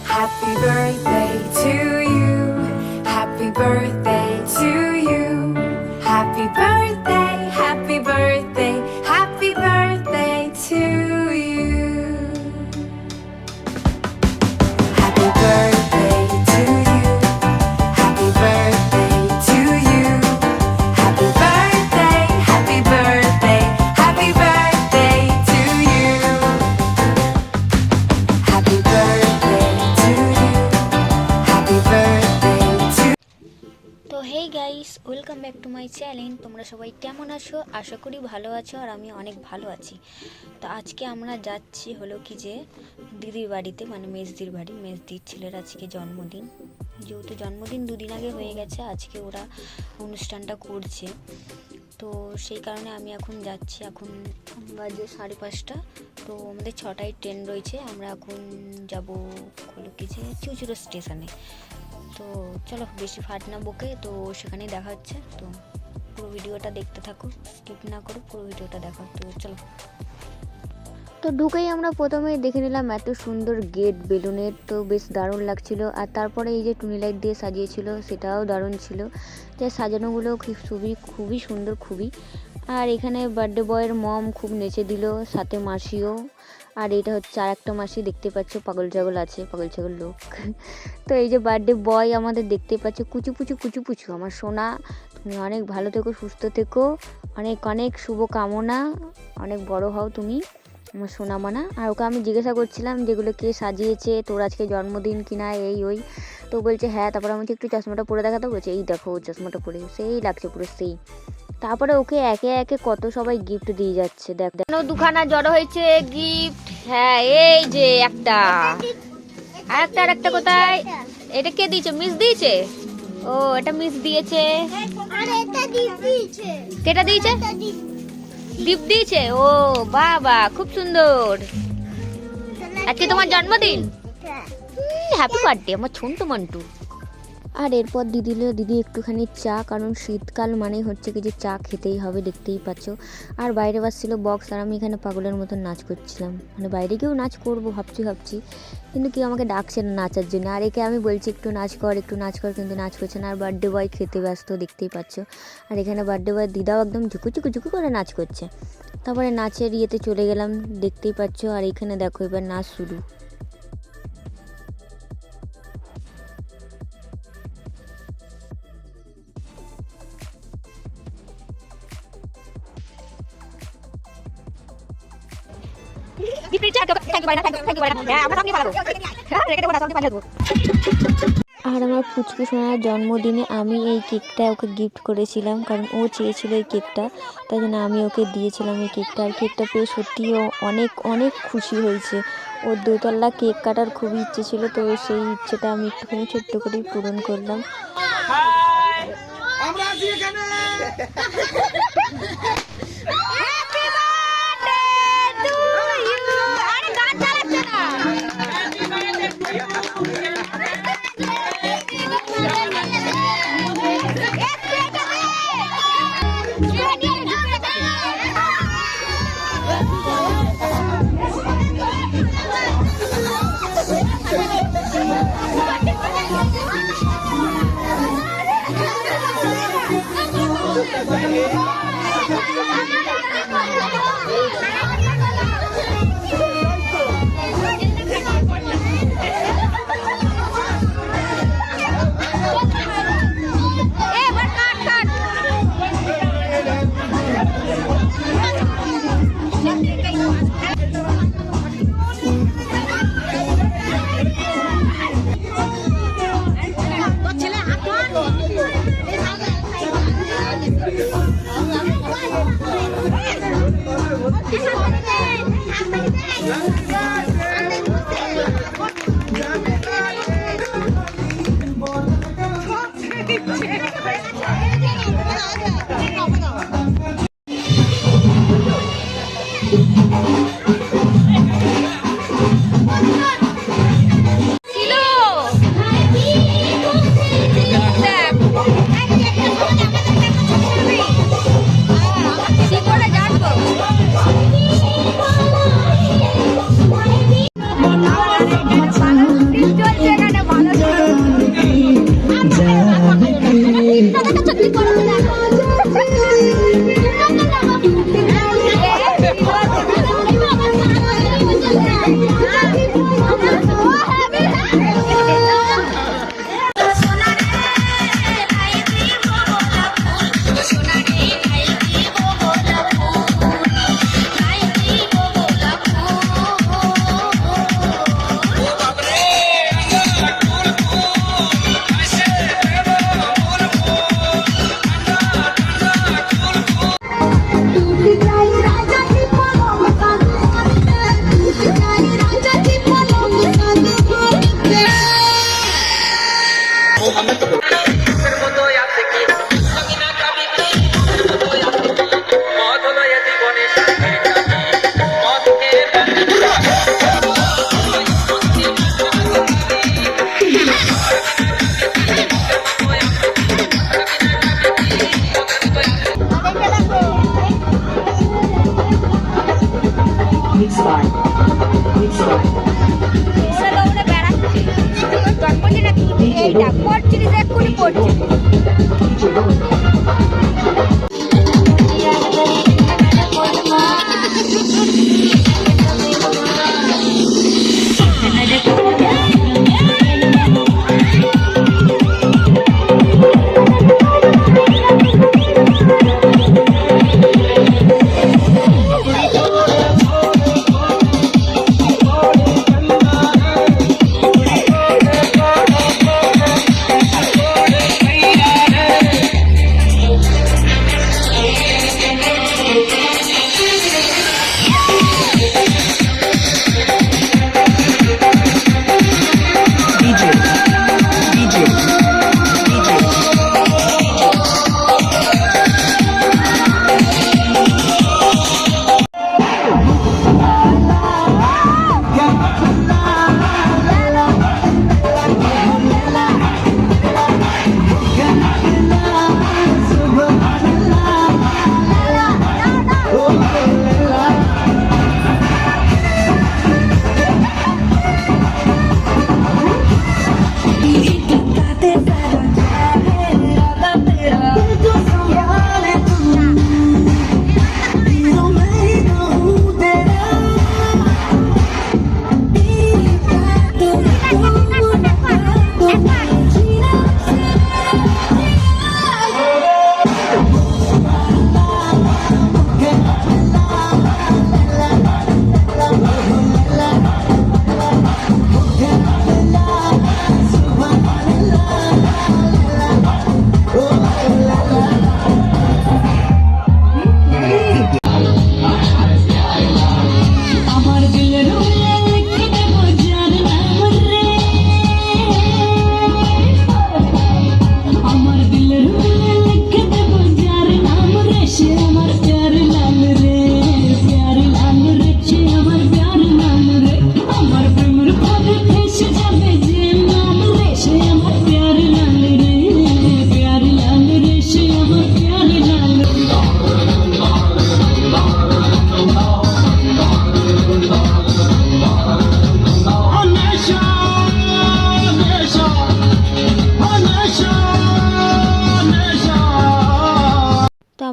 Happy birthday to you. Happy birthday to you. Happy birthday, happy birthday, happy birthday to you. Happy birthday to you. Happy birthday to you. Happy birthday, happy birthday, happy birthday to you. Happy birthday to you. Happy birthday to তো hey guys, welcome back to my channel. তোমরা সবাই কেমন আছো? আশা করি ভালো আছো, আর আমি অনেক ভালো আছি। তো আজকে আমরা যাচ্ছি হলো কি যে দিদির বাড়িতে, মানে মেজদির বাড়ি। মেজদির ছেলের আজকে জন্মদিন, যেহেতু জন্মদিন দুদিন আগে হয়ে গেছে, আজকে ওরা অনুষ্ঠানটা করছে। তো সেই কারণে আমি এখন যাচ্ছি। এখন বাজে 5:30। তো আমাদের 6টায় ট্রেন রয়েছে। আমরা এখন যাব হলো কি যে চুচুড়ো স্টেশনে। তো চলো, বেশি ফাট না বকে, তো সেখানেই দেখা হচ্ছে। তো পুরো ভিডিওটা দেখতে থাকো, স্কিপ না করো, পুরো ভিডিওটা দেখো। তো চলো। তো ঢুকেই আমরা প্রথমেই দেখে নিলাম এত সুন্দর গেট বেলুনের, তো বেশ দারুণ লাগছিল। আর তারপরে এই যে টুনি লাইট দিয়ে সাজিয়েছিল, সেটাও দারুণ ছিল। যে সাজানোগুলো খুবই সুন্দর, খুবই। আর এখানে বার্থডে বয়ের মম খুব নেচে দিল, সাথে মাসিও। আর এটা হচ্ছে আর একটা মাসি, দেখতে পাচ্ছ পাগল ছাগল আছে, পাগল ছাগল লোক। তো এই যে বার্থডে বয় আমাদের দেখতে পাচ্ছ, কুচু আমার সোনা, তুমি অনেক ভালো থেকো, সুস্থ থেকো, অনেক অনেক শুভ কামনা, অনেক বড় হও তুমি আমার সোনা মানা। আর ওকে আমি জিজ্ঞাসা করছিলাম যেগুলো কে সাজিয়েছে, তোর আজকে জন্মদিন কিনা, এই ওই। তো বলছে হ্যাঁ। তারপর আমাকে একটু চশমাটা পরে দেখাতে বলছে, এই দেখো চশমাটা পরে সেই লাগছে পুরো সেই। তারপরে ওকে একে একে কত সবাই গিফট দিয়ে যাচ্ছে। দেখ দুখানা জড়ো হয়েছে গিফট। হ্যাঁ, এই যে একটা, আর একটা কোথায়? এটা কে দিয়েছে? মিস দিয়েছে। ও, এটা মিস দিয়েছে। কেটা দিয়েছে? দীপ দিয়েছে। ও বাবা, খুব সুন্দর। আজকে তোমার জন্মদিন, হ্যাপি বার্থডে আমার ছোট্ট মন্টু। আর এরপর দিদি একটুখানি চা, কারণ শীতকাল মানে হচ্ছে কি যে চা খেতেই হবে, দেখতেই পাচ্ছ। আর বাইরে বাজছিল বক্স, আর আমি এখানে পাগলের মতন নাচ করছিলাম। মানে বাইরে গিয়েও নাচ করবো ভাবছি, কিন্তু কেউ আমাকে ডাকছে না নাচার জন্য। আর একে আমি বলছি একটু নাচ কর, কিন্তু নাচ করছে না। আর বার্থডে বয় খেতে ব্যস্ত, দেখতেই পাচ্ছ। আর এখানে বার্থডে বয় দিদাও একদম ঝুঁকু করে নাচ করছে। তারপরে নাচের ইয়েতে চলে গেলাম, দেখতেই পাচ্ছ। আর এখানে দেখো এবার নাচ শুরু। আর আমার পুচকু সোনার জন্মদিনে আমি এই কেকটা ওকে গিফট করেছিলাম, কারণ ও চেয়েছিল এই কেকটা, তাই জন্য আমি ওকে দিয়েছিলাম এই কেকটা। আর কেকটা পেয়ে সত্যি ও অনেক অনেক খুশি হয়েছে। ওর 2তলা কেক কাটার খুবই ইচ্ছে ছিল, তো সেই ইচ্ছেটা আমি একটুখানি ছোট্ট করেই পূরণ করলাম। Mixed by. Mixed by. DJ Rohit.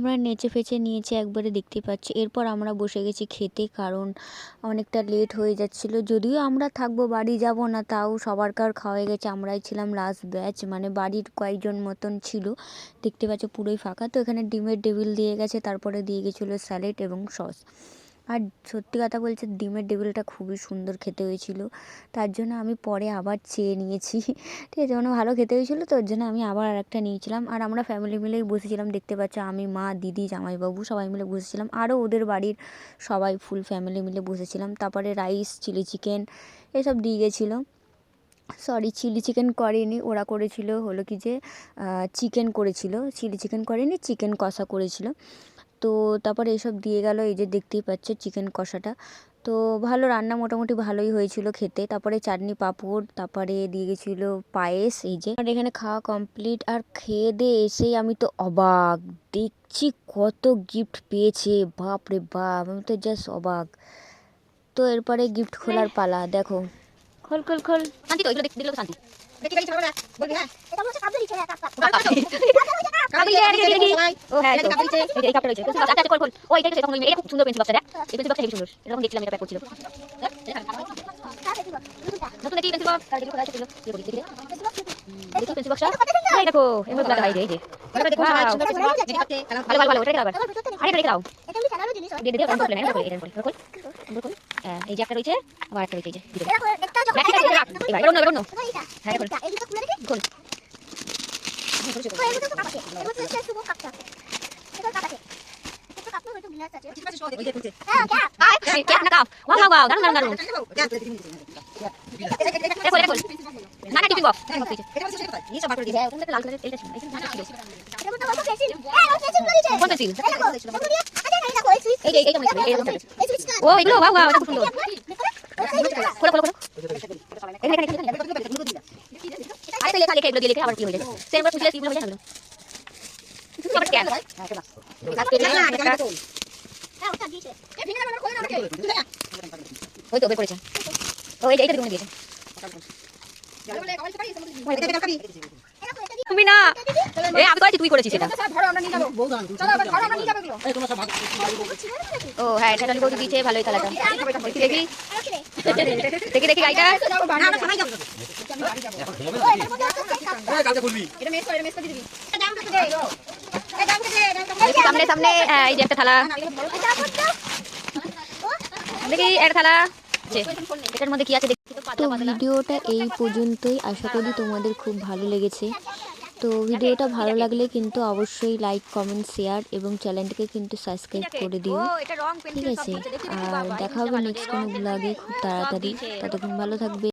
আমরা নেচে ফেচে নিয়েছি একবারে, দেখতে পাচ্ছি। এরপর আমরা বসে গেছি খেতে, কারণ অনেকটা লেট হয়ে যাচ্ছিল। যদিও আমরা থাকবো, বাড়ি যাব না, তাও সবারকার খাওয়া হয়ে গেছে, আমরাই ছিলাম লাস্ট ব্যাচ, মানে বাড়ির কয়েকজন মতন ছিল। দেখতে পাচ্ছ পুরোই ফাঁকা। তো এখানে ডিমের ডেভিল দিয়ে গেছে, তারপরে দিয়ে গেছিলো স্যালাড এবং সস। আর সত্যি কথা বলছে, ডিমের ডেভিলটা খুবই সুন্দর খেতে হয়েছিল। তার জন্য আমি পরে আবার চেয়ে নিয়েছি, ঠিক আছে, মানে ভালো খেতে হয়েছিলো, তো ওর জন্য আমি আবার আরেকটা নিয়েছিলাম। আর আমরা ফ্যামিলি মিলেই বসেছিলাম, দেখতে পাচ্ছ, আমি, মা, দিদি, জামাইবাবু সবাই মিলে বসেছিলাম। আরও ওদের বাড়ির সবাই ফুল ফ্যামিলি মিলে বসেছিলাম। তারপরে রাইস, চিলি চিকেন এসব দিয়ে গেছিলো। সরি, চিলি চিকেন করেনি, ওরা করেছিল হলো কি যে চিকেন করেছিল, চিলি চিকেন করেনি, চিকেন কষা করেছিল। তো তারপরে এসব দিয়ে গেল, এই যে দেখতেই পাচ্ছ চিকেন কষাটা। তো ভালো রান্না, মোটামুটি ভালোই হয়েছিল খেতে। তারপরে চাটনি, পাঁপড়, তারপরে দিয়ে গেছিলো পায়েস। এই যে আর এখানে খাওয়া কমপ্লিট। আর খেয়ে দিয়ে এসেই আমি তো অবাক, দেখছি কত গিফট পেয়েছে, বাপ রে বাপ, আমি তো জাস্ট অবাক। তো এরপরে গিফট খোলার পালা, দেখো, খোল খোল খোল। শান্তি তো, এগুলো দেখলে তো শান্তি। এই যে একটা রয়েছে, আবার একটা রয়েছে, টিফিন বক্স এই সব বার করে দিয়েছে ওখানে লাল কালারের এইটা ছিল কোন পেন্সিল এইটা মনে ছিল ও এগুলো ওয়াও ওয়াও এটা খুব সুন্দর খোলো খোলো খোলো এখানে আরে লেখা লেখা এগুলো দিয়ে লেখা আবার কি হয়ে যায় সেম বার খুঁজলে সিগুলো হয়ে যাবে আবার স্ক্যান ওই তো বের করেছে ও এইটা তুমি দিয়েছে তুমি না এ আমি করেছি তুই করেছিস এটা ও হ্যাঁ এটা বলতে দিয়েছে ভালোই খেলাটা দেখি দেখি দেখি দেখি গাইটা সামনে সামনে হ্যাঁ এই যে একটা থালা দেখি একটা থালা এটার মধ্যে কি আছে দেখি তো ভিডিওটা এই পর্যন্তই আশা করি তোমাদের খুব ভালো লেগেছে তো ভিডিওটা ভালো লাগলে কিন্তু অবশ্যই লাইক কমেন্ট শেয়ার এবং চ্যানেলটাকে কিন্তু সাবস্ক্রাইব করে দিও ঠিক আছে আর দেখা হবে নেক্সট কোনো ব্লগে খুব তাড়াতাড়ি ততক্ষণ ভালো থাকবে।